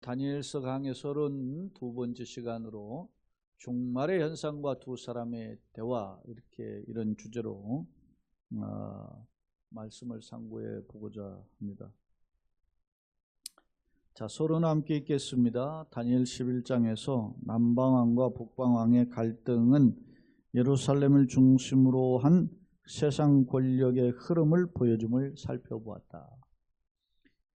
다니엘서 강의 32번째 시간으로 종말의 현상과 두 사람의 대화, 이런 주제로 말씀을 상고해 보고자 합니다. 자, 서로는 함께 읽겠습니다. 다니엘 11장에서 남방왕과 북방왕의 갈등은 예루살렘을 중심으로 한 세상 권력의 흐름을 보여줌을 살펴보았다.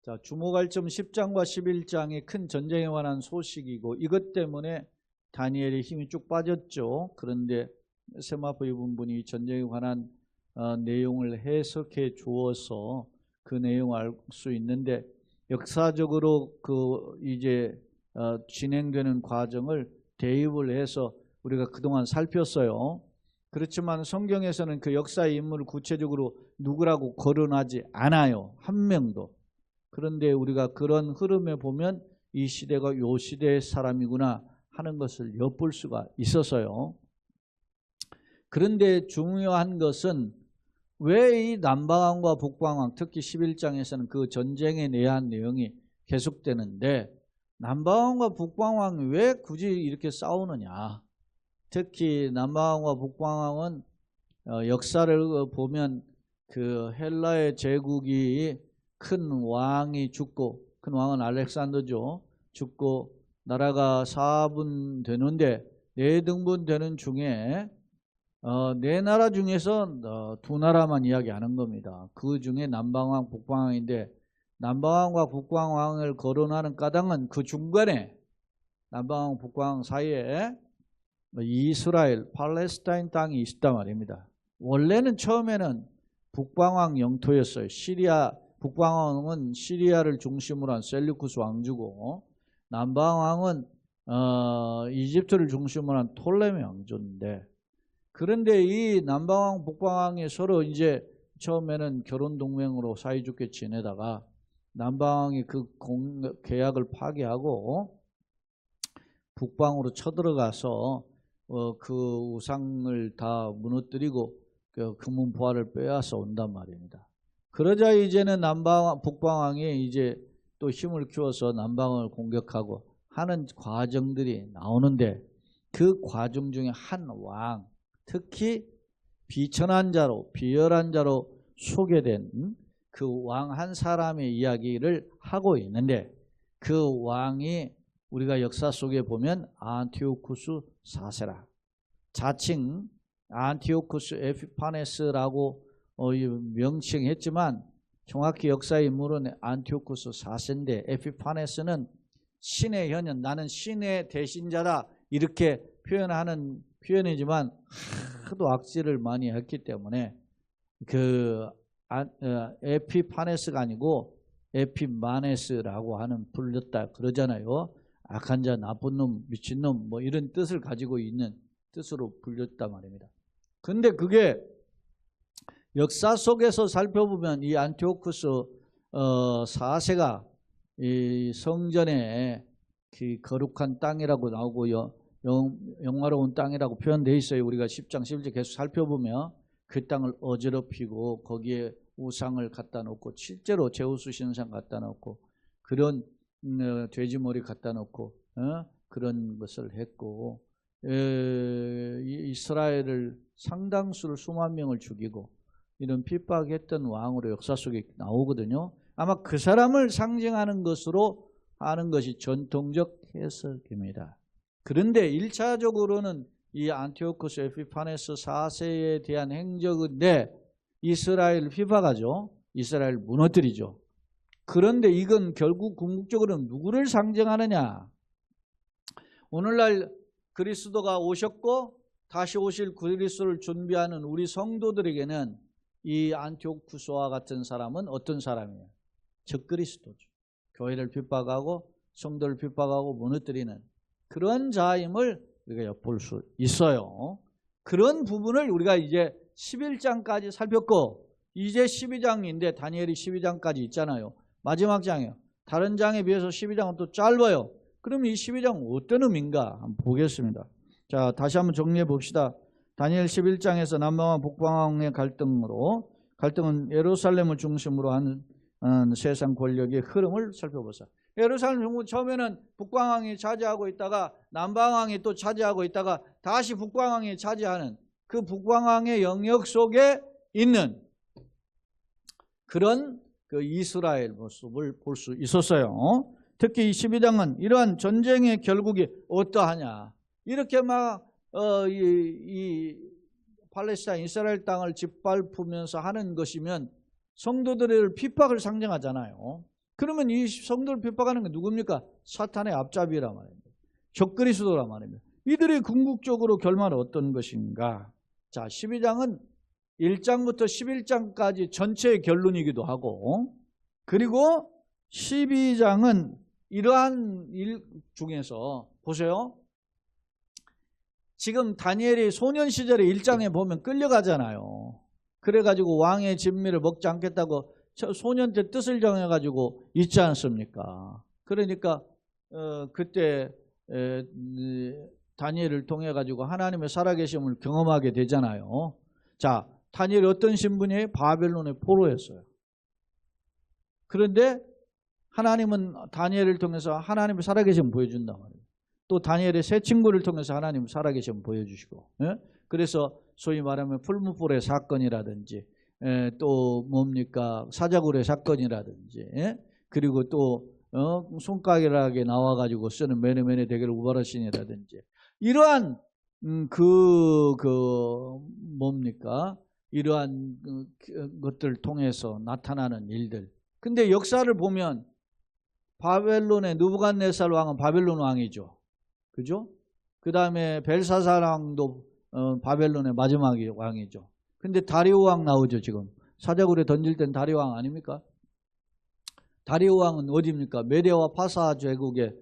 자, 주목할 점 10장과 11장이 큰 전쟁에 관한 소식이고, 이것 때문에 다니엘의 힘이 쭉 빠졌죠. 그런데 세마포 이분이 전쟁에 관한 내용을 해석해 주어서 그 내용을 알 수 있는데, 역사적으로 이제 진행되는 과정을 대입을 해서 우리가 그동안 살폈어요. 그렇지만 성경에서는 그 역사의 인물을 구체적으로 누구라고 거론하지 않아요. 한 명도. 그런데 우리가 그런 흐름에 보면 이 시대가 요 시대의 사람이구나 하는 것을 엿볼 수가 있어서요. 그런데 중요한 것은 왜 이 남방왕과 북방왕, 특히 11장에서는 그 전쟁에 대한 내용이 계속되는데, 남방왕과 북방왕이 왜 굳이 이렇게 싸우느냐. 특히 남방왕과 북방왕은 역사를 보면 그 헬라의 제국이 큰 왕이 죽고, 큰 왕은 알렉산더죠. 죽고 나라가 4분 되는데 4등분 되는 중에 네 나라 중에서 두 나라만 이야기하는 겁니다. 그 중에 남방왕, 북방왕인데, 남방왕과 북방왕을 거론하는 까닭은 그 중간에 남방왕, 북방왕 사이에 이스라엘, 팔레스타인 땅이 있었단 말입니다. 원래는 처음에는 북방왕 영토였어요. 북방왕은 시리아를 중심으로 한 셀루쿠스 왕조고, 남방왕은 이집트를 중심으로 한 톨레미 왕조인데, 그런데 이 남방왕, 북방왕이 서로 이제 처음에는 결혼 동맹으로 사이좋게 지내다가 남방왕이 그 계약을 파기하고 북방으로 쳐들어가서 그 우상을 다 무너뜨리고 그 금은 보화를 빼앗아 온단 말입니다. 그러자 이제는 북방왕이 이제 또 힘을 키워서 남방을 공격하고 하는 과정들이 나오는데, 그 과정 중에 한 왕, 특히 비천한 자로, 비열한 자로 소개된 그 왕 한 사람의 이야기를 하고 있는데, 그 왕이 우리가 역사 속에 보면 안티오쿠스 4세라, 자칭 안티오쿠스 에피파네스라고 명칭했지만 정확히 역사의 인물은 안티오쿠스 4세인데, 에피파네스는 신의 현현, 나는 신의 대신자다 이렇게 표현하는 표현이지만 하도 악질을 많이 했기 때문에 에피파네스가 아니고 에피마네스라고 하는 불렸다 그러잖아요. 악한 자, 나쁜 놈, 미친 놈, 뭐 이런 뜻을 가지고 있는 뜻으로 불렸단 말입니다. 근데 그게 역사 속에서 살펴보면 이 안티오쿠스 4세가 이 성전에 그 거룩한 땅이라고 나오고 영화로운 땅이라고 표현되어 있어요. 우리가 10장 11절 계속 살펴보면 그 땅을 어지럽히고 거기에 우상을 갖다 놓고, 실제로 제우스 신상 갖다 놓고 그런 돼지머리 갖다 놓고 그런 것을 했고, 이스라엘을 상당수를 수만 명을 죽이고 이런 핍박했던 왕으로 역사 속에 나오거든요. 아마 그 사람을 상징하는 것으로 하는 것이 전통적 해석입니다. 그런데 1차적으로는 이 안티오쿠스 에피파네스 4세에 대한 행적인데 이스라엘을 핍박하죠. 이스라엘을 무너뜨리죠. 그런데 이건 결국 궁극적으로는 누구를 상징하느냐. 오늘날 그리스도가 오셨고 다시 오실 그리스도를 준비하는 우리 성도들에게는 이 안티오쿠스와 같은 사람은 어떤 사람이에요? 적그리스도죠. 교회를 핍박하고 성도를 핍박하고 무너뜨리는 그런 자임을 우리가 엿볼 수 있어요. 그런 부분을 우리가 이제 11장까지 살폈고, 이제 12장인데 다니엘이 12장까지 있잖아요. 마지막 장이에요. 다른 장에 비해서 12장은 또 짧아요. 그럼 이 12장은 어떤 의미인가 한번 보겠습니다. 자, 다시 한번 정리해 봅시다. 다니엘 11장에서 남방왕 북방왕의 갈등은 예루살렘을 중심으로 하는 세상 권력의 흐름을 살펴보자. 예루살렘 정부 처음에는 북방왕이 차지하고 있다가 남방왕이 또 차지하고 있다가 다시 북방왕이 차지하는 그 북방왕의 영역 속에 있는 그런 그 이스라엘 모습을 볼 수 있었어요. 특히 이 12장은 이러한 전쟁의 결국이 어떠하냐. 이렇게 막 이 팔레스타인 이스라엘 땅을 짓밟으면서 하는 것이면 성도들의 핍박을 상징하잖아요. 그러면 이 성도를 핍박하는 게 누굽니까? 사탄의 앞잡이란 말입니다. 적그리스도란 말입니다. 이들의 궁극적으로 결말은 어떤 것인가? 자, 12장은 1장부터 11장까지 전체의 결론이기도 하고, 그리고 12장은 이러한 일 중에서 보세요. 지금 다니엘이 소년 시절에 1장에 보면 끌려가잖아요. 그래가지고 왕의 진미를 먹지 않겠다고 소년 때 뜻을 정해가지고 있지 않습니까? 그러니까 그때 다니엘을 통해 가지고 하나님의 살아계심을 경험하게 되잖아요. 자, 다니엘이 어떤 신분이에요? 바벨론의 포로였어요. 그런데 하나님은 다니엘을 통해서 하나님의 살아계심을 보여준단 말이에요. 또 다니엘의 새 친구를 통해서 하나님 살아계심을 보여주시고, 예? 그래서 소위 말하면 풀무불의 사건이라든지, 또 뭡니까 사자굴의 사건이라든지, 예? 그리고 또 손가락에 나와가지고 쓰는 메네메네 대결 우바라신이라든지, 이러한 뭡니까 이러한 것들을 통해서 나타나는 일들. 근데 역사를 보면 바벨론의 느부갓네살 왕은 바벨론 왕이죠. 그죠? 그 다음에 벨사살 왕도 바벨론의 마지막 왕이죠. 근데 다리오 왕 나오죠. 지금 사자굴에 던질 땐 다리오 왕 아닙니까? 다리오 왕은 어디입니까? 메데와 파사 제국의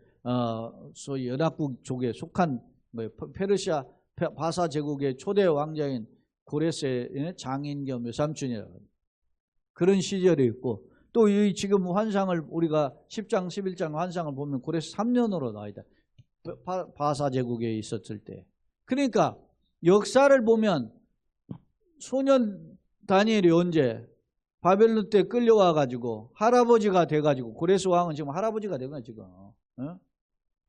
소위 연합국 쪽에 속한 페르시아 파사 제국의 초대 왕자인 고레스의 장인 겸 외삼촌이라고 그런 시절이 있고, 또 이 지금 환상을 우리가 10장 11장 환상을 보면 고레스 3년으로 나와 있다. 바사 제국에 있었을 때. 그러니까 역사를 보면 소년 다니엘이 언제 바벨론 때 끌려와 가지고 할아버지가 돼 가지고, 고레스 왕은 지금 할아버지가 된 거야 지금.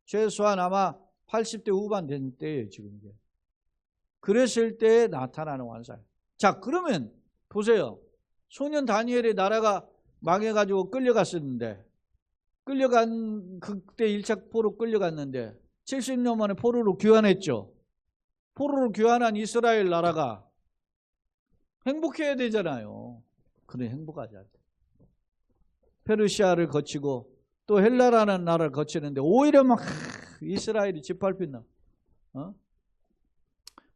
최소한 아마 80대 후반 된 때예요 지금. 그랬을 때 나타나는 환상. 자, 그러면 보세요. 소년 다니엘의 나라가 망해가지고 끌려갔었는데, 끌려간 그때 1차 포로 끌려갔는데 70년 만에 포로로 귀환했죠. 포로로 귀환한 이스라엘 나라가 행복해야 되잖아요. 그래, 행복하지 않다. 페르시아를 거치고 또 헬라라는 나라를 거치는데 오히려 막 이스라엘이 짓밟힌다.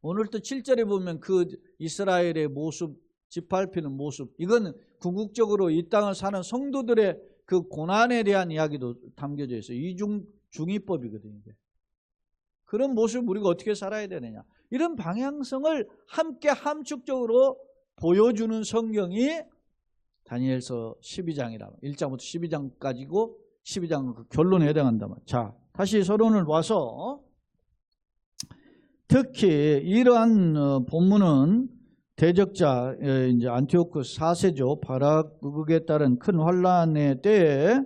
오늘 또 7절에 보면 그 이스라엘의 모습, 짓밟히는 모습, 이건 궁극적으로 이 땅을 사는 성도들의 그 고난에 대한 이야기도 담겨져 있어요. 이중이법이거든요. 그런 모습 우리가 어떻게 살아야 되느냐, 이런 방향성을 함께 함축적으로 보여주는 성경이 다니엘서 12장이라 1장부터 12장까지고 12장은 그 결론에 해당한다. 자, 다시 서론을 와서 특히 이러한 본문은 대적자 이제 안티오크 4세죠. 바락극에 따른 큰 환란의 때에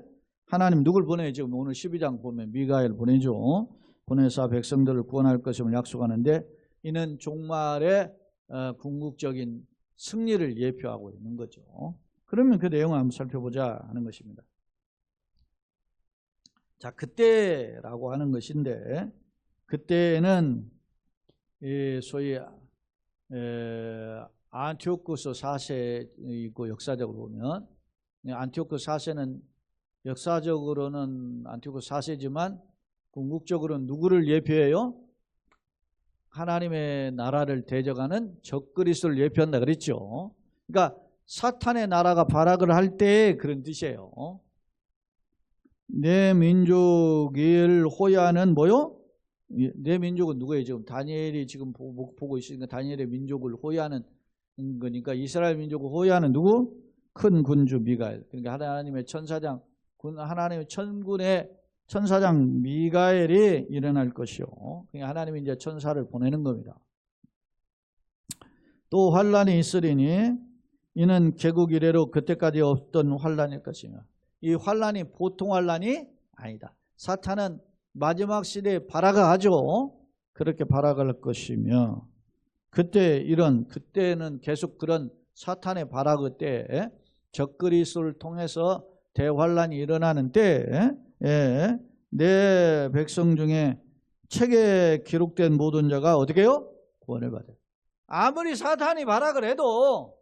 하나님 누굴 보내? 지금 오늘 12장 보면 미가엘 보내죠. 보내사 백성들을 구원할 것임을 약속하는데, 이는 종말의 궁극적인 승리를 예표하고 있는 거죠. 그러면 그 내용을 한번 살펴보자 하는 것입니다. 자, 그때라고 하는 것인데, 그때는 소위 안티오쿠스 4세이고, 역사적으로 보면 안티오쿠스 4세는 역사적으로는 안티오쿠스 4세지만 궁극적으로는 누구를 예표해요? 하나님의 나라를 대적하는 적그리스도를 예표한다 그랬죠. 그러니까 사탄의 나라가 발악을 할 때 그런 뜻이에요. 내 민족을 호위하는 뭐요? 내 민족은 누구예요? 지금 다니엘이 지금 보고 있으니까 다니엘의 민족을 호위하는 거니까 이스라엘 민족을 호위하는 누구? 큰 군주 미가엘. 그러니까 하나님의 천사장, 하나님의 천군의 천사장 미가엘이 일어날 것이요. 그러니까 하나님이 이제 천사를 보내는 겁니다. 또 환란이 있으리니 이는 개국 이래로 그때까지 없던 환란일 것이며, 이 환란이 보통 환란이 아니다. 사탄은 마지막 시대에 발악하죠. 그렇게 발악할 것이며 그때는 계속 그런 사탄의 발악 때 적그리스도를 통해서 대환란이 일어나는 때에 내 백성 중에 책에 기록된 모든 자가 어떻게 해요? 구원을 받아요. 아무리 사탄이 발악을 해도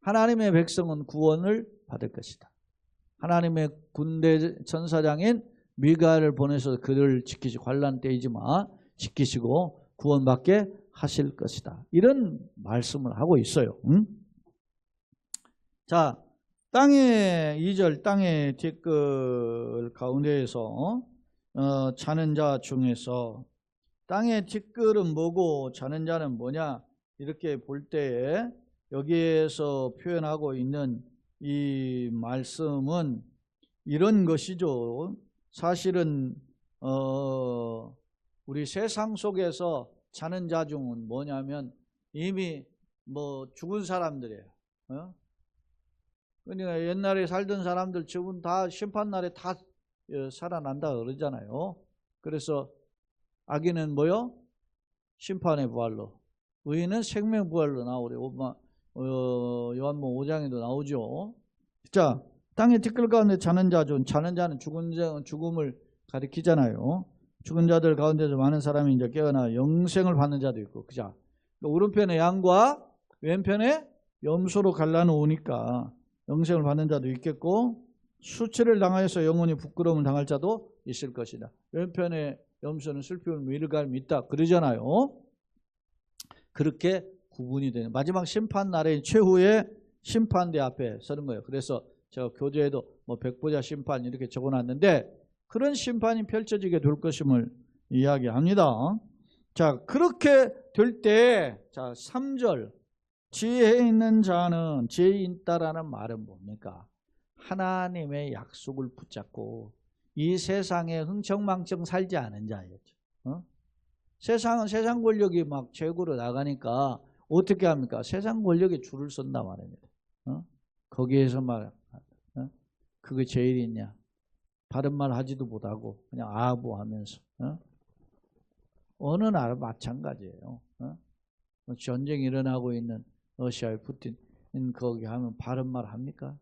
하나님의 백성은 구원을 받을 것이다. 하나님의 군대 천사장인 미가엘을 보내서 그를 지키시고 환난 때이지만 지키시고 구원받게 하실 것이다. 이런 말씀을 하고 있어요. 자, 땅의 2절 땅의 티끌 가운데에서 자는 자 중에서 땅의 티끌은 뭐고 자는 자는 뭐냐 이렇게 볼 때에 여기에서 표현하고 있는 이 말씀은 이런 것이죠. 사실은 우리 세상 속에서 자는 자 중은 뭐냐면 이미 뭐 죽은 사람들이에요. 그러니까 옛날에 살던 사람들 지금 다 심판날에 다 살아난다 그러잖아요. 그래서 악인은 뭐요? 심판의 부활로, 의인은 생명 부활로 나오래요. 요한복음 5장에도 나오죠. 자, 땅의 티끌 가운데 자는 자 중, 자는 자는 죽음을 가리키잖아요. 죽은 자들 가운데서 많은 사람이 이제 깨어나 영생을 받는 자도 있고, 그죠? 오른편에 양과 왼편에 염소로 갈라놓으니까 영생을 받는 자도 있겠고, 수치를 당하여서 영원히 부끄러움을 당할 자도 있을 것이다. 왼편에 염소는 슬픔을 밀감이 있다 그러잖아요. 그렇게 구분이 되는 마지막 심판 날에 최후의 심판대 앞에 서는 거예요. 그래서 제가 교재에도 뭐 백보자 심판 이렇게 적어놨는데 그런 심판이 펼쳐지게 될 것임을 이야기합니다. 자, 그렇게 될 때, 자, 3절 지혜 있는 자는 지혜 있다라는 말은 뭡니까? 하나님의 약속을 붙잡고 이 세상에 흥청망청 살지 않은 자였죠. 세상은 세상 권력이 막 최고로 나가니까 어떻게 합니까? 세상 권력에 줄을 선다 말입니다. 거기에서 막 그게 제일 있냐? 바른 말 하지도 못하고 그냥 아부하면서 어느 나라 마찬가지예요. 전쟁이 일어나고 있는 러시아의 푸틴 거기 하면 바른 말 합니까?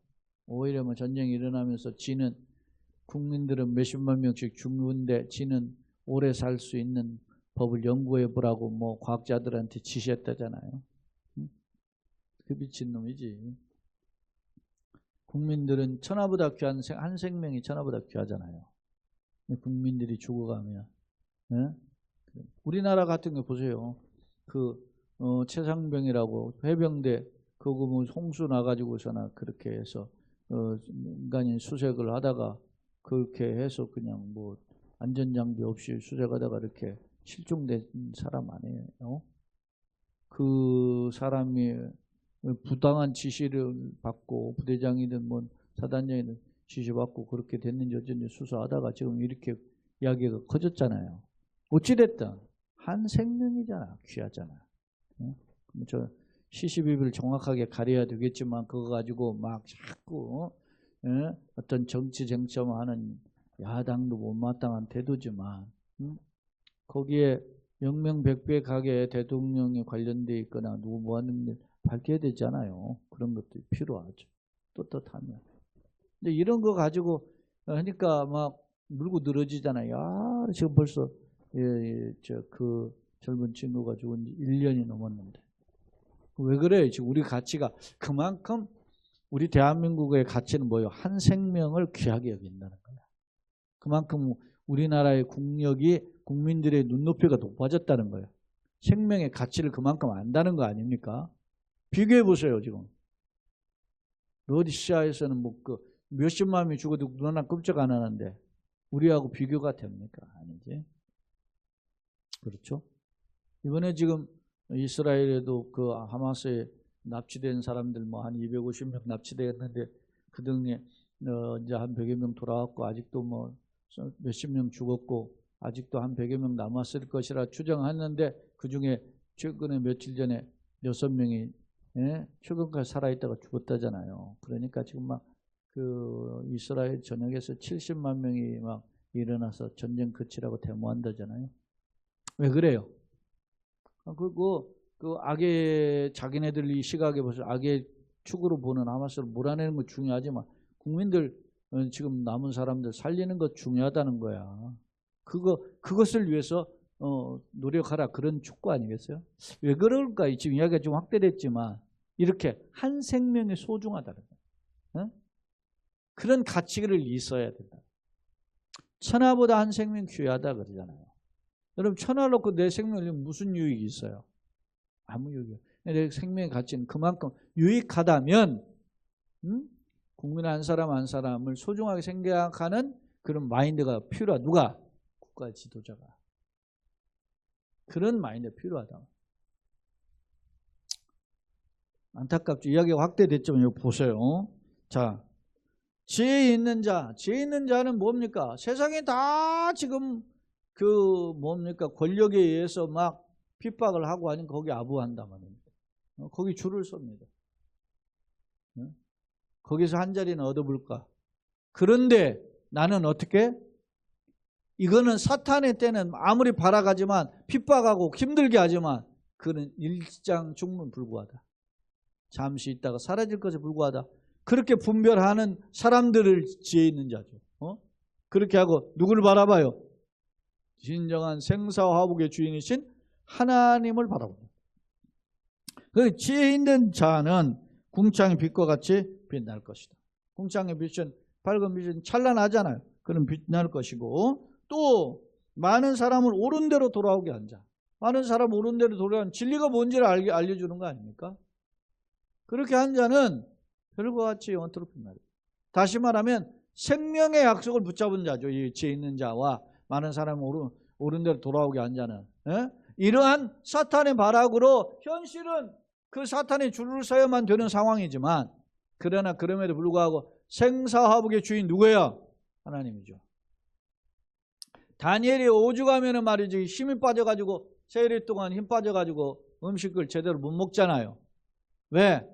오히려 뭐 전쟁이 일어나면서 지는 국민들은 몇십만 명씩 죽는데 지는 오래 살 수 있는 법을 연구해 보라고 뭐 과학자들한테 지시했다잖아요. 그 미친놈이지. 국민들은 천하보다 귀한 한 생명이 천하보다 귀하잖아요. 국민들이 죽어가면 우리나라 같은 거 보세요. 최상병이라고 해병대 그거 뭐 홍수 나가지고서나 그렇게 해서 인간이 수색을 하다가 그렇게 해서 그냥 뭐 안전장비 없이 수색하다가 이렇게 실종된 사람 아니에요. 그 사람이 부당한 지시를 받고 부대장이든 뭐 사단장이든 지시받고 그렇게 됐는지 어쩐지 수사하다가 지금 이렇게 이야기가 커졌잖아요. 어찌됐든 한 생명이잖아. 귀하잖아. 저 시시비비를 정확하게 가려야 되겠지만 그거 가지고 막 자꾸 어떤 정치 쟁점하는 야당도 못마땅한 태도지만 거기에 명명백백하게 대통령이 관련되어 있거나 누구 뭐 하는 일 밝혀야 되잖아요. 그런 것도 필요하죠. 떳떳하면. 근데 이런 거 가지고 하니까 막 물고 늘어지잖아요. 야, 지금 벌써 그 젊은 친구가 죽은 지 1년이 넘었는데. 왜 그래요? 지금 우리 가치가 그만큼 우리 대한민국의 가치는 뭐예요? 한 생명을 귀하게 여긴다는 거야. 그만큼 우리나라의 국력이 국민들의 눈높이가 높아졌다는 거예요. 생명의 가치를 그만큼 안다는 거 아닙니까? 비교해 보세요, 지금. 러시아에서는 뭐 몇십만 명이 죽어도 누구나 끔찍 안 하는데 우리하고 비교가 됩니까? 아니지. 그렇죠? 이번에 지금 이스라엘에도 그 하마스에 납치된 사람들 뭐 한 250명 납치되었는데 그 등에 이제 한 100여 명 돌아왔고 아직도 뭐 몇십 명 죽었고 아직도 한 100여 명 남았을 것이라 추정했는데 그 중에 최근에 며칠 전에 6명이 최근까지 살아있다가 죽었다잖아요. 그러니까 지금 막 그 이스라엘 전역에서 70만 명이 막 일어나서 전쟁 그치라고 데모한다잖아요. 왜 그래요? 그 악의 자기네들 이 시각에 벌써 악의 축으로 보는 하마스를 몰아내는 거 중요하지만 국민들 지금 남은 사람들 살리는 것 중요하다는 거야. 그것을 위해서 노력하라 그런 축구 아니겠어요? 왜 그럴까? 지금 이야기가 좀 확대됐지만 이렇게 한 생명이 소중하다는 거야. 그런 가치를 있어야 된다. 천하보다 한 생명 귀하다 그러잖아요. 여러분 천하 놓고 내 생명이 무슨 유익이 있어요? 아무 유익이 없어요. 내 생명의 가치는 그만큼 유익하다면 국민 한 사람 한 사람을 소중하게 생각하는 그런 마인드가 필요하다. 누가? 국가 지도자가. 그런 마인드가 필요하다. 안타깝죠. 이야기가 확대됐지만 여기 보세요. 자, 지혜 있는 자. 지혜 있는 자는 뭡니까? 세상에 다 지금 뭡니까? 권력에 의해서 막 핍박을 하고 하니 거기 아부한단 말입니다. 거기 줄을 섭니다. 거기서 한 자리는 얻어볼까? 그런데 나는 어떻게? 이거는 사탄의 때는 아무리 바라가지만 핍박하고 힘들게 하지만 그는 일장 중문 불구하다. 잠시 있다가 사라질 것에 불구하다. 그렇게 분별하는 사람들을 지혜 있는 자죠. 그렇게 하고 누구를 바라봐요? 진정한 생사와 화복의 주인이신 하나님을 바라봅니다. 그 지혜 있는 자는 궁창의 빛과 같이 빛날 것이다. 궁창의 빛은 밝은 빛은 찬란하잖아요. 그럼 빛날 것이고 또 많은 사람을 옳은 대로 돌아오게 한 자. 많은 사람을 옳은 대로 돌아오는 진리가 뭔지를 알려주는 거 아닙니까? 그렇게 한 자는 별과 같이 영원토록 빛나리. 다시 말하면 생명의 약속을 붙잡은 자죠. 이 지혜 있는 자와 많은 사람을 옳은 대로 돌아오게 한 자는. 이러한 사탄의 발악으로 현실은 그 사탄의 줄을 서야만 되는 상황이지만 그러나 그럼에도 불구하고 생사화복의 주인 누구예요? 하나님이죠. 다니엘이 오죽하면 말이지 힘이 빠져가지고 세일 동안 힘 빠져가지고 음식을 제대로 못 먹잖아요. 왜?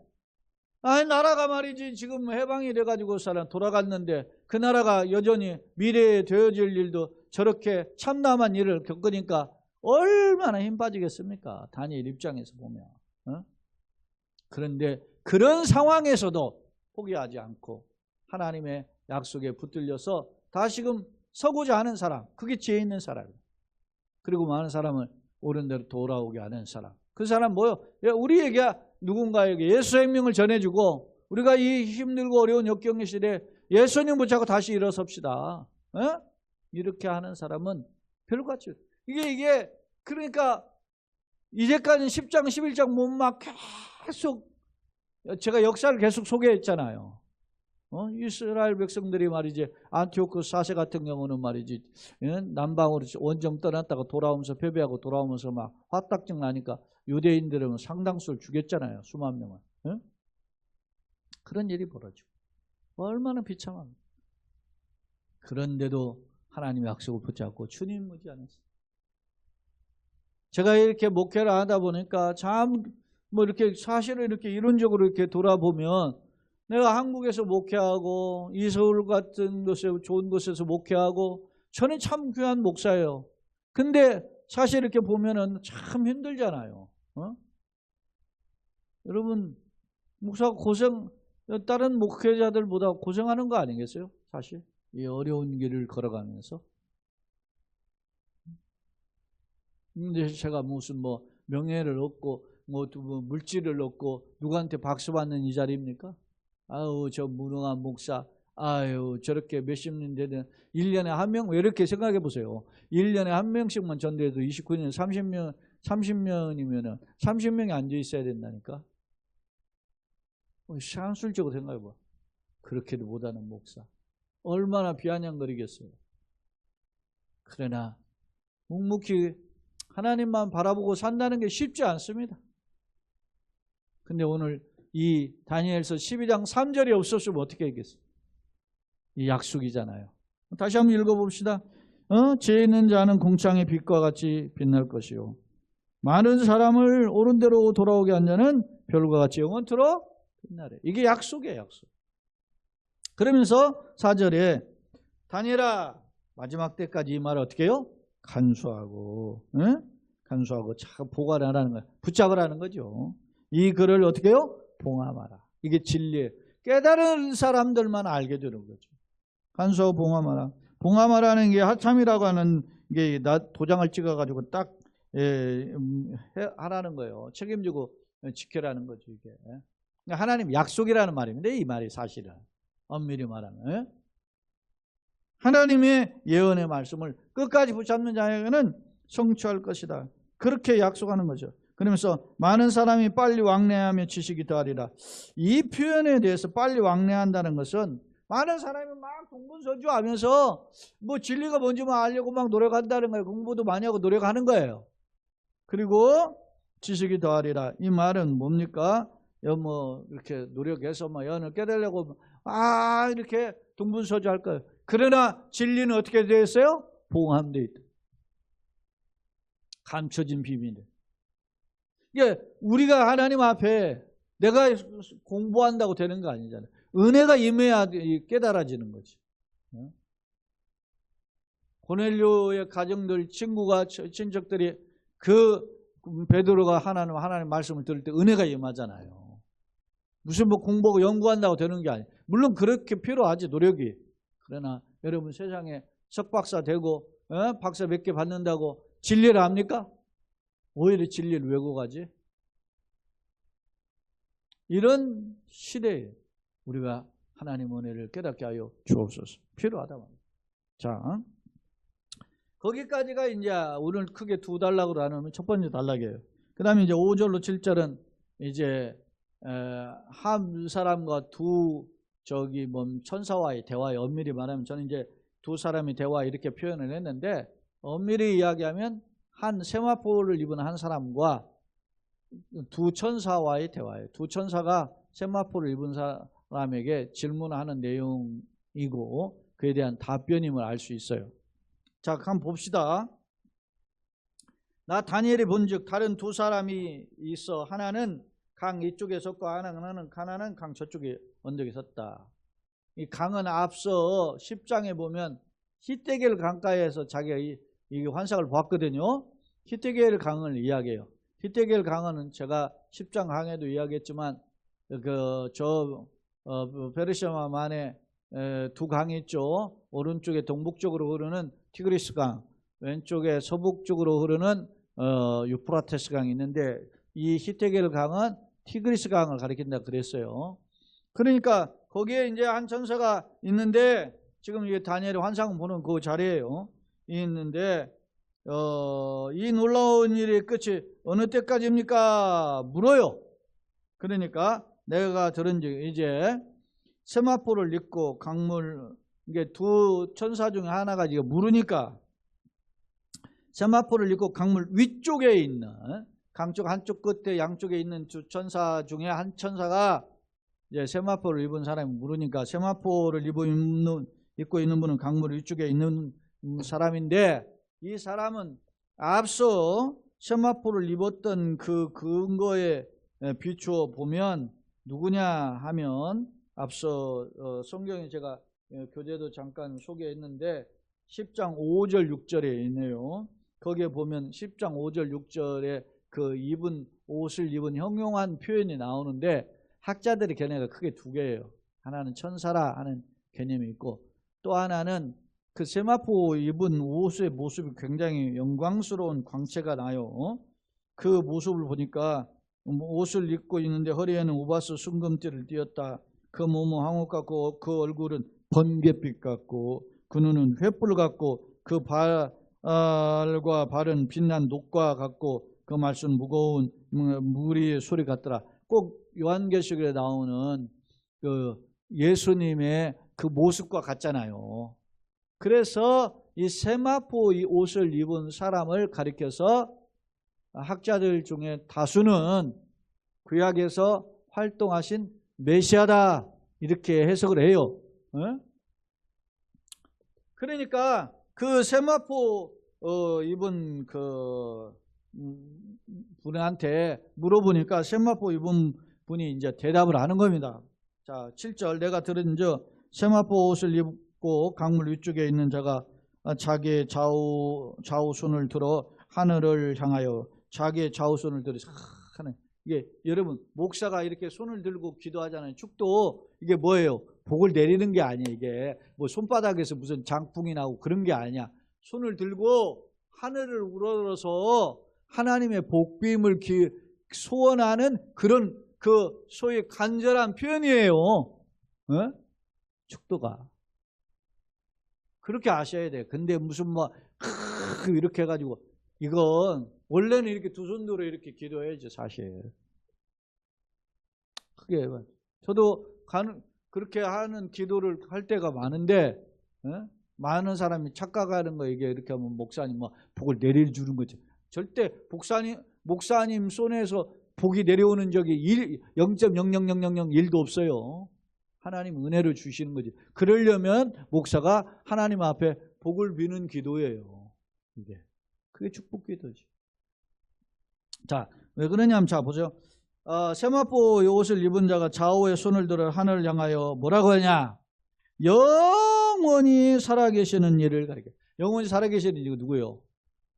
아니 나라가 말이지 지금 해방이 돼가지고 사람 돌아갔는데 그 나라가 여전히 미래에 되어질 일도 저렇게 참담한 일을 겪으니까 얼마나 힘 빠지겠습니까? 다니엘 입장에서 보면. 그런데 그런 상황에서도 포기하지 않고 하나님의 약속에 붙들려서 다시금 서고자 하는 사람, 그게 지혜 있는 사람이에요. 그리고 많은 사람을 옳은 대로 돌아오게 하는 사람. 그 사람 뭐요? 우리에게 누군가에게 예수 생명을 전해주고 우리가 이 힘들고 어려운 역경의 시대에 예수님 붙잡고 다시 일어섭시다. 이렇게 하는 사람은 별같이 이게 그러니까 이제까지 10장 11장 막 계속 제가 역사를 계속 소개했잖아요. 이스라엘 백성들이 말이지 안티오크 4세 같은 경우는 말이지 남방으로 원정 떠났다가 돌아오면서 패배하고 돌아오면서 막 화딱증 나니까 유대인들은 상당수를 죽였잖아요. 수만 명을. 그런 일이 벌어지고 얼마나 비참합니까? 그런데도 하나님의 약속을 붙잡고 주님 무지않았어요. 제가 이렇게 목회를 하다 보니까 참 뭐 이렇게 사실을 이렇게 이론적으로 이렇게 돌아보면 내가 한국에서 목회하고 이서울 같은 곳에 좋은 곳에서 목회하고 저는 참 귀한 목사예요. 근데 사실 이렇게 보면은 참 힘들잖아요. 여러분 목사 고생 다른 목회자들보다 고생하는 거 아니겠어요? 사실 이 어려운 길을 걸어가면서. 근데 제가 무슨 뭐 명예를 얻고 뭐 물질을 얻고 누구한테 박수 받는 이 자리입니까? 아유 저 무능한 목사 아유 저렇게 몇십 년 되는 1년에 한 명 왜 이렇게 생각해 보세요. 1년에 한 명씩만 전도해도 29년 30명이면은 30명이 앉아 있어야 된다니까. 산술적으로 생각해 봐. 그렇게도 못하는 목사 얼마나 비아냥거리겠어요. 그러나 묵묵히 하나님만 바라보고 산다는 게 쉽지 않습니다. 근데 오늘 이 다니엘서 12장 3절이 없었으면 어떻게 했겠어요? 이 약속이잖아요. 다시 한번 읽어봅시다. 지혜 있는 자는 궁창의 빛과 같이 빛날 것이요 많은 사람을 옳은 대로 돌아오게 한 자는 별과 같이 영원토록 빛나래. 이게 약속이에요. 약속. 그러면서 4절에 다니엘아, 마지막 때까지 이 말을 어떻게 해요? 간수하고, 응? 간수하고 참 보관하라는 거예요. 붙잡으라는 거죠. 이 글을 어떻게 해요? 봉함하라. 이게 진리예요. 깨달은 사람들만 알게 되는 거죠. 간수하고 봉함하라. 봉함하라는 게 하참이라고 하는 게 도장을 찍어가지고 딱 하라는 거예요. 책임지고 지켜라는 거죠. 이게 하나님 약속이라는 말입니다. 이 말이 사실은 엄밀히 말하면 하나님의 예언의 말씀을 끝까지 붙잡는 자에게는 성취할 것이다. 그렇게 약속하는 거죠. 그러면서 많은 사람이 빨리 왕래하며 지식이 더하리라. 이 표현에 대해서 빨리 왕래한다는 것은 많은 사람이 막 동분서주하면서 뭐 진리가 뭔지 알려고 막 노력한다는 거예요. 공부도 많이 하고 노력하는 거예요. 그리고 지식이 더하리라. 이 말은 뭡니까? 뭐 이렇게 노력해서 뭐 연을 깨달으려고 이렇게 동분서주할 거예요. 그러나 진리는 어떻게 되어 있어요? 봉함되어 있다. 감춰진 비밀이에요. 이게 우리가 하나님 앞에 내가 공부한다고 되는 거 아니잖아요. 은혜가 임해야 깨달아지는 거지. 고넬료의 가정들, 친구가, 친척들이 그 베드로가 하나님 말씀을 들을 때 은혜가 임하잖아요. 무슨 뭐 공부하고 연구한다고 되는 게 아니에요. 물론 그렇게 필요하지, 노력이. 그러나 여러분 세상에 석박사 되고 박사 몇 개 받는다고 진리를 압니까? 오히려 진리를 왜곡하지? 이런 시대에 우리가 하나님 은혜를 깨닫게 하여 주옵소서. 필요하다 말이에요. 자, 거기까지가 이제 오늘 크게 두 단락으로 나누면 첫 번째 단락이에요. 그 다음에 이제 5절로 7절은 이제 한 사람과 두 천사와의 대화에 엄밀히 말하면 저는 이제 두 사람의 대화 이렇게 표현을 했는데 엄밀히 이야기하면 한 세마포를 입은 한 사람과 두 천사와의 대화예요. 두 천사가 세마포를 입은 사람에게 질문하는 내용이고 그에 대한 답변임을 알 수 있어요. 자, 한번 봅시다. 나 다니엘이 본즉 다른 두 사람이 있어 하나는 강 이쪽에 섰고 하나는 강 저쪽에 언덕에 섰다. 이 강은 앞서 10장에 보면 히데겔 강가에서 자기가 이 환상을 봤거든요. 히데겔 강을 이야기해요. 히데겔 강은 제가 10장 강에도 이야기했지만 베르시아만에 두 강이 있죠. 오른쪽에 동북쪽으로 흐르는 티그리스 강, 왼쪽에 서북쪽으로 흐르는 유프라테스 강이 있는데 이 히데겔 강은 티그리스 강을 가리킨다 그랬어요. 그러니까 거기에 이제 한 천사가 있는데 지금 이게 다니엘의 환상 보는 그 자리예요. 있는데 이 놀라운 일의 끝이 어느 때까지입니까? 물어요. 그러니까 내가 들은즉 이제 세마포를 입고 강물 이게 두 천사 중에 하나가 이거 물으니까 세마포를 입고 강물 위쪽에 있는 강쪽 한쪽 끝에 양쪽에 있는 두 천사 중에 한 천사가 이제 세마포를 입은 사람이 물으니까 세마포를 입고 있는 분은 강물 위쪽에 있는 사람인데 이 사람은 앞서 세마포를 입었던 그 근거에 비추어 보면 누구냐 하면 앞서 성경에 제가 교재도 잠깐 소개했는데 10장 5절 6절에 있네요. 거기에 보면 10장 5절 6절에 그 옷을 입은 형용한 표현이 나오는데 학자들의 견해가 크게 두 개예요. 하나는 천사라 하는 개념이 있고 또 하나는 그 세마포 입은 옷의 모습이 굉장히 영광스러운 광채가 나요. 그 모습을 보니까 옷을 입고 있는데 허리에는 우바스 순금띠를 띄었다. 그 몸은 황옥 같고 그 얼굴은 번갯빛 같고 그 눈은 횃불 같고 그 발과 발은 빛난 녹과 같고 그 말씀 무거운 무리의 소리 같더라. 꼭 요한계시록에 나오는 그 예수님의 그 모습과 같잖아요. 그래서 이 세마포 이 옷을 입은 사람을 가리켜서 학자들 중에 다수는 구약에서 활동하신 메시아다 이렇게 해석을 해요. 그러니까 그 세마포 입은 그 분한테 물어보니까 세마포 입은 분이 이제 대답을 하는 겁니다. 자, 7절 내가 들은즉 세마포 옷을 입고 강물 위쪽에 있는 자가 자기의 좌우손을 들어 하늘을 향하여 자기의 좌우손을 들어 하는, 이게 여러분 목사가 이렇게 손을 들고 기도하잖아요. 축도 이게 뭐예요? 복을 내리는 게 아니에요. 이게 뭐 손바닥에서 무슨 장풍이 나고 그런 게 아니야. 손을 들고 하늘을 우러러서 하나님의 복빔을 소원하는 그런 그 소위 간절한 표현이에요. 축도가 그렇게 아셔야 돼. 근데 무슨 뭐 이렇게 해가지고, 이건 원래는 이렇게 두 손으로 이렇게 기도해야죠. 사실 그게 저도 그렇게 하는 기도를 할 때가 많은데, 많은 사람이 착각하는 거, 이게 이렇게 하면 목사님 뭐 복을 내려주는 거지. 절대 목사님 손에서 복이 내려오는 적이 0.00001도 없어요. 하나님 은혜를 주시는 거지. 그러려면 목사가 하나님 앞에 복을 비는 기도예요. 이게 그게 축복 기도지. 자, 왜 그러냐면, 자 보세요. 세마포 옷을 입은 자가 좌우에 손을 들어 하늘을 향하여 뭐라고 하냐? 영원히 살아계시는 이를 가리켜. 영원히 살아계시는 이가 누구예요?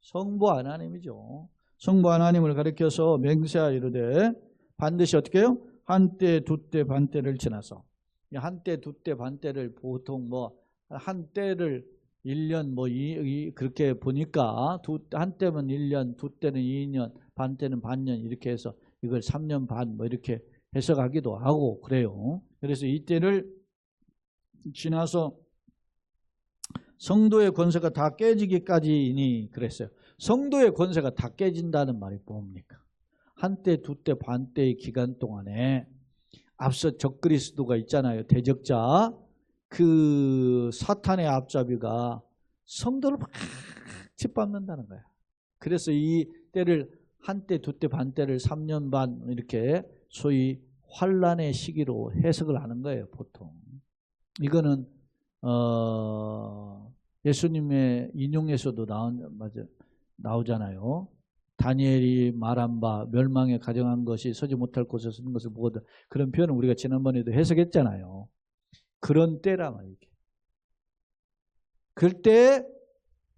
성부 하나님이죠. 성부 하나님을 가리켜서 맹세하여 이르되 반드시 어떻게 해요? 한때 두때 반때를 지나서. 한때 두때 반때를 보통 뭐 한때를 1년 뭐 그렇게 보니까 한때면 1년, 두때는 2년, 반때는 반년 이렇게 해서 이걸 3년 반 뭐 이렇게 해석하기도 하고 그래요. 그래서 이때를 지나서 성도의 권세가 다 깨지기까지니 그랬어요. 성도의 권세가 다 깨진다는 말이 뭡니까? 한때, 두때, 반때의 기간 동안에 앞서 적그리스도가 있잖아요. 대적자. 그 사탄의 앞잡이가 성도를 막 짓밟는다는 거야. 그래서 이 때를 한때, 두때, 반때를 3년 반 이렇게 소위 환란의 시기로 해석을 하는 거예요. 보통. 이거는 예수님의 인용에서도 나오잖아요. 다니엘이 말한 바 멸망에 가정한 것이 서지 못할 곳에 서는 것을 보거든. 그런 표현은 우리가 지난번에도 해석했잖아요. 그런 때라 말이죠. 그때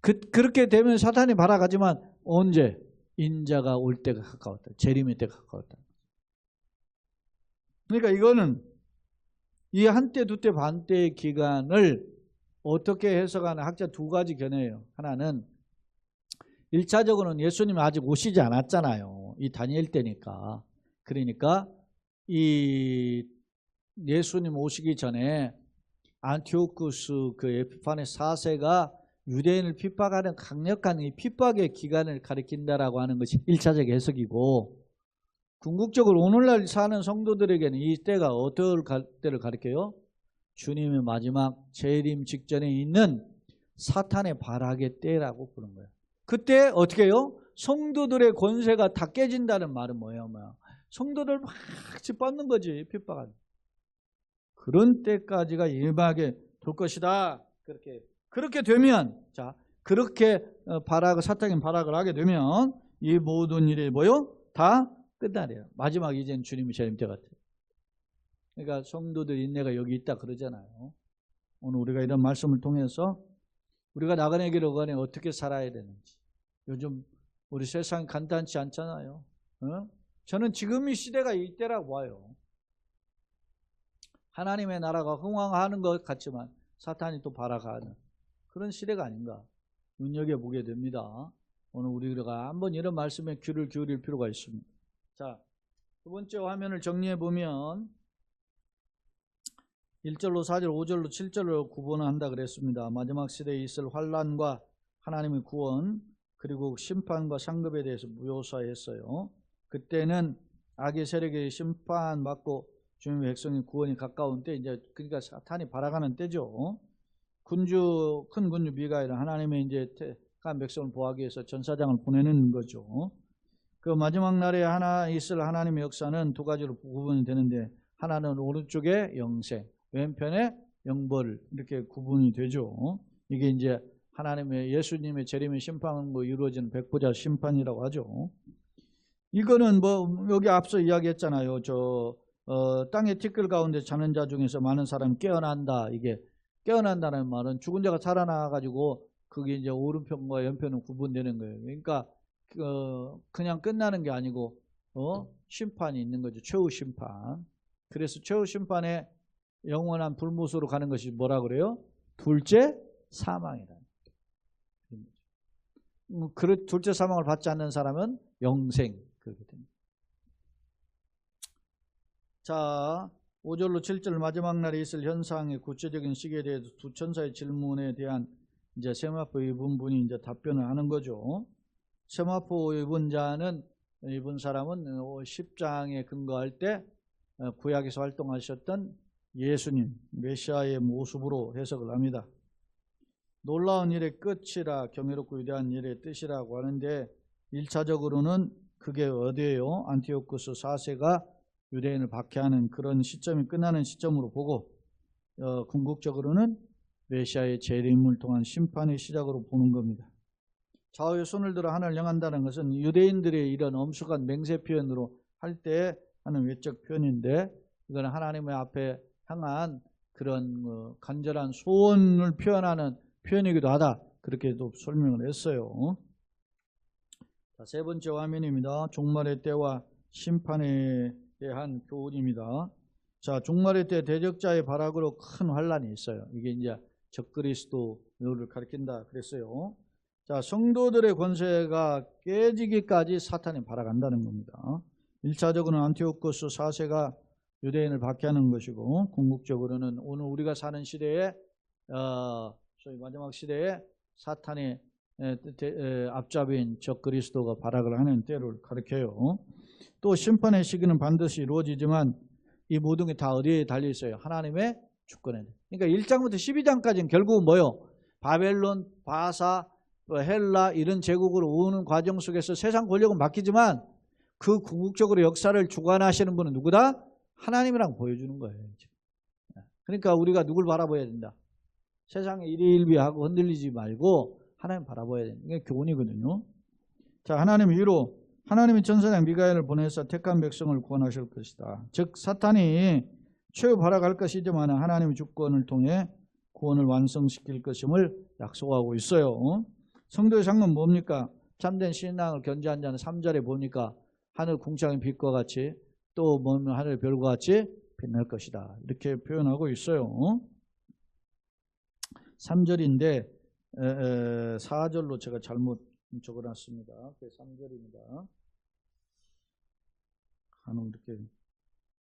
그렇게 되면 사탄이 발아가지만 언제? 인자가 올 때가 가까웠다. 재림의 때가 가까웠다. 그러니까 이거는 이 한때, 두때, 반때의 기간을 어떻게 해석하는 학자 두 가지 견해예요. 하나는 1차적으로는 예수님이 아직 오시지 않았잖아요. 이 다니엘 때니까. 그러니까 이 예수님 오시기 전에 안티오쿠스 그 에피파네스 4세가 유대인을 핍박하는 강력한 이 핍박의 기간을 가리킨다라고 하는 것이 1차적 해석이고, 궁극적으로 오늘날 사는 성도들에게는 이 때가 어떤 때를 가리켜요? 주님의 마지막 재림 직전에 있는 사탄의 발악의 때라고 부르는 거예요. 그때 어떻게 해요? 성도들의 권세가 다 깨진다는 말은 뭐예요? 성도들 막 짓밟는 거지. 핍박하는. 그런 때까지가 임하게 돌 것이다. 그렇게 되면, 자, 그렇게 사탄이 발악을 하게 되면 이 모든 일이 뭐요? 다 끝나래요. 마지막 이제는 주님이 재림 때 같아요. 그러니까 성도들 인내가 여기 있다 그러잖아요. 오늘 우리가 이런 말씀을 통해서 우리가 나그네 길을 가니 어떻게 살아야 되는지. 요즘 우리 세상이 간단치 않잖아요. 저는 지금 이 시대가 이때라고 봐요. 하나님의 나라가 흥왕하는 것 같지만 사탄이 또 발악하는 그런 시대가 아닌가 눈여겨보게 됩니다. 오늘 우리가 한번 이런 말씀에 귀를 기울일 필요가 있습니다. 자, 두 번째 화면을 정리해 보면 1절로 4절, 5절로 7절로 구분을 한다 그랬습니다. 마지막 시대에 있을 환란과 하나님의 구원, 그리고 심판과 상급에 대해서 묘사했어요. 그때는 악의 세력의 심판받고 주님의 백성의 구원이 가까운 때, 이제 그러니까 사탄이 발악하는 때죠. 큰 군주 미가엘은 하나님의 이제 택한 백성을 보호하기 위해서 전사장을 보내는 거죠. 그 마지막 날에 있을 하나님의 역사는 두 가지로 구분이 되는데, 하나는 오른쪽에 영생, 왼편에 영벌, 이렇게 구분이 되죠. 이게 이제 하나님의 예수님의 재림의 심판으로 이루어지는 백보자 심판이라고 하죠. 이거는 뭐 여기 앞서 이야기했잖아요. 땅의 티끌 가운데 자는 자 중에서 많은 사람이 깨어난다. 이게 깨어난다는 말은 죽은 자가 살아나가지고 그게 이제 오른편과 왼편은 구분되는 거예요. 그러니까 그냥 끝나는 게 아니고 심판이 있는 거죠. 최후 심판. 그래서 최후 심판에 영원한 불못으로 가는 것이 뭐라 그래요? 둘째 사망이다. 둘째 사망을 받지 않는 사람은 영생. 그렇게 됩니다. 자, 5절로 7절 마지막 날에 있을 현상의 구체적인 시기에 대해서 두 천사의 질문에 대한 이제 세마포 입은 분이 이제 답변을 하는 거죠. 세마포 입은 자는 입은 사람은 10장에 근거할 때 구약에서 활동하셨던 예수님, 메시아의 모습으로 해석을 합니다. 놀라운 일의 끝이라 경이롭고 위대한 일의 뜻이라고 하는데 1차적으로는 그게 어디예요? 안티오쿠스 4세가 유대인을 박해하는 그런 시점이 끝나는 시점으로 보고 궁극적으로는 메시아의 재림을 통한 심판의 시작으로 보는 겁니다. 좌우의 손을 들어 하늘을 향한다는 것은 유대인들의 이런 엄숙한 맹세 표현으로 할 때 하는 외적 표현인데 이건 하나님의 앞에 향한 그런 간절한 소원을 표현하는 표현이기도 하다. 그렇게도 설명을 했어요. 자, 세 번째 화면입니다. 종말의 때와 심판에 대한 교훈입니다. 자, 종말의 때 대적자의 발악으로 큰 환란이 있어요. 이게 이제 적그리스도를 가리킨다 그랬어요. 자, 성도들의 권세가 깨지기까지 사탄이 발악한다는 겁니다. 1차적으로는 안티오쿠스 4세가 유대인을 박해하는 것이고 궁극적으로는 오늘 우리가 사는 시대에 소위 마지막 시대에 사탄의 앞잡이인 적그리스도가 발악을 하는 때를 가리켜요. 또 심판의 시기는 반드시 이루어지지만 이 모든 게 다 어디에 달려 있어요? 하나님의 주권에. 그러니까 1장부터 12장까지는 결국은 뭐요? 바벨론, 바사, 헬라 이런 제국으로 오는 과정 속에서 세상 권력은 바뀌지만 그 궁극적으로 역사를 주관하시는 분은 누구다? 하나님이라고 보여주는 거예요. 그러니까 우리가 누굴 바라봐야 된다? 세상에 일희일비하고 흔들리지 말고 하나님 바라봐야 되는 게 교훈이거든요. 자, 하나님 위로 하나님이 천사장 미가엘을 보내서 택한 백성을 구원하실 것이다. 즉 사탄이 최후 발악할 것이지만 하나님의 주권을 통해 구원을 완성시킬 것임을 약속하고 있어요. 성도의 상은 뭡니까? 참된 신앙을 견지한 자는 3절에 보니까 하늘 궁창의 빛과 같이 또 뭐면 하늘 별과 같이 빛날 것이다. 이렇게 표현하고 있어요. 3절인데 4절로 제가 잘못 적어놨습니다. 3절입니다. 간혹 이렇게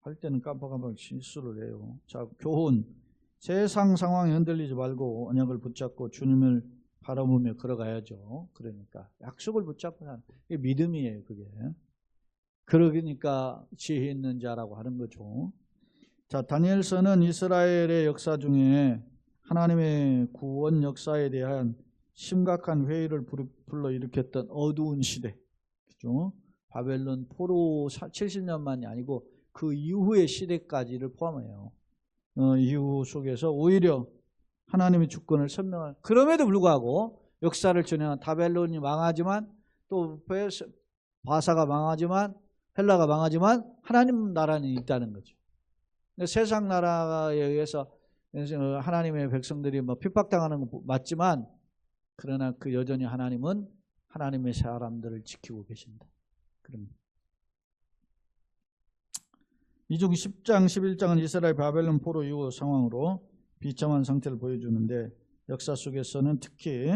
할 때는 깜빡깜빡 실수를 해요. 자, 교훈. 세상 상황에 흔들리지 말고 언약을 붙잡고 주님을 바라보며 걸어가야죠. 그러니까 약속을 붙잡고 사는 게 믿음이에요. 그게. 그러니까 지혜 있는 자라고 하는 거죠. 자, 다니엘서는 이스라엘의 역사 중에 하나님의 구원 역사에 대한 심각한 회의를 불러일으켰던 어두운 시대, 그죠? 바벨론 포로 70년만이 아니고 그 이후의 시대까지를 포함해요. 이후 속에서 오히려 하나님의 주권을 선명한, 그럼에도 불구하고 역사를 진행한 바벨론이 망하지만 또 바사가 망하지만 헬라가 망하지만 하나님 나라는 있다는 거죠. 세상 나라에 의해서 하나님의 백성들이 핍박당하는 건 맞지만 그러나 그 여전히 하나님은 하나님의 사람들을 지키고 계신다. 그럼 이중 10장 11장은 이스라엘 바벨론 포로 이후 상황으로 비참한 상태를 보여주는데 역사 속에서는 특히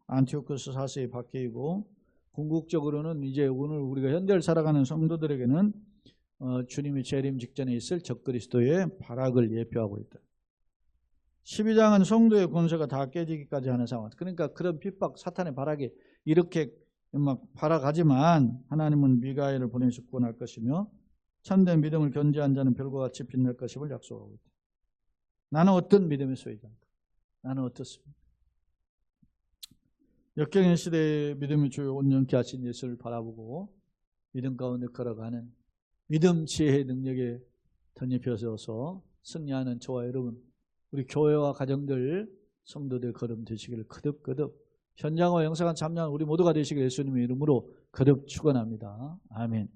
안티오쿠스 4세의 박해이고 궁극적으로는 이제 오늘 우리가 현대를 살아가는 성도들에게는 주님의 재림 직전에 있을 적그리스도의 발악을 예표하고 있다. 12장은 성도의 권세가 다 깨지기까지 하는 상황. 그러니까 그런 핍박, 사탄의 발악이 이렇게 막 발악하지만 하나님은 미가엘을 보내서 구원할 것이며 참된 믿음을 견지한 자는 별과 같이 빛날 것임을 약속하고 있다. 나는 어떤 믿음의 소유자인가? 나는 어떻습니까? 역경의 시대의 믿음의 주요 온전케 하신 예수를 바라보고 믿음 가운데 걸어가는 믿음 지혜의 능력에 덧입혀져서 승리하는 저와 여러분, 우리 교회와 가정들, 성도들 걸음 되시기를 거듭거듭 현장과 영상을 참여한 우리 모두가 되시기를 예수님의 이름으로 거듭 축원합니다. 아멘.